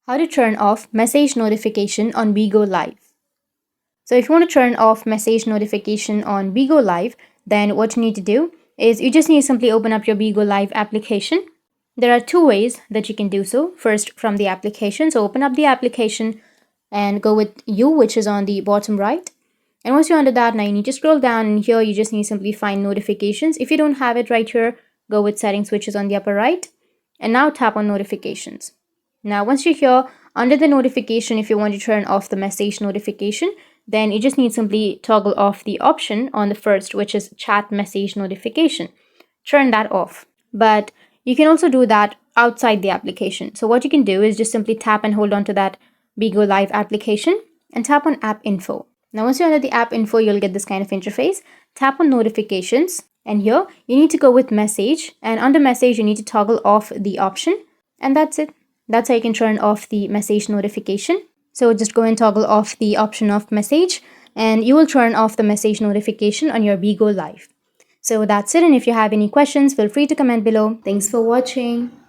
How to turn off message notification on Bigo Live. So if you want to turn off message notification on Bigo Live, then what you need to do is you just need to simply open up your Bigo Live application. There are two ways that you can do so. First, from the application. So open up the application and go with you, which is on the bottom right. And once you're under that, now you need to scroll down, and here you just need to simply find notifications. If you don't have it right here, go with settings, which is on the upper right. And now tap on notifications. Now, once you're here, under the notification, if you want to turn off the message notification, then you just need to simply toggle off the option on the first, which is chat message notification. Turn that off. But you can also do that outside the application. So what you can do is just simply tap and hold on to that Bigo Live application and tap on app info. Now, once you're under the app info, you'll get this kind of interface. Tap on notifications, and here you need to go with message, and under message, you need to toggle off the option, and that's it. That's how you can turn off the message notification. So just go and toggle off the option of message, and you will turn off the message notification on your Bigo Live. So that's it, and if you have any questions, feel free to comment below. Thanks for watching.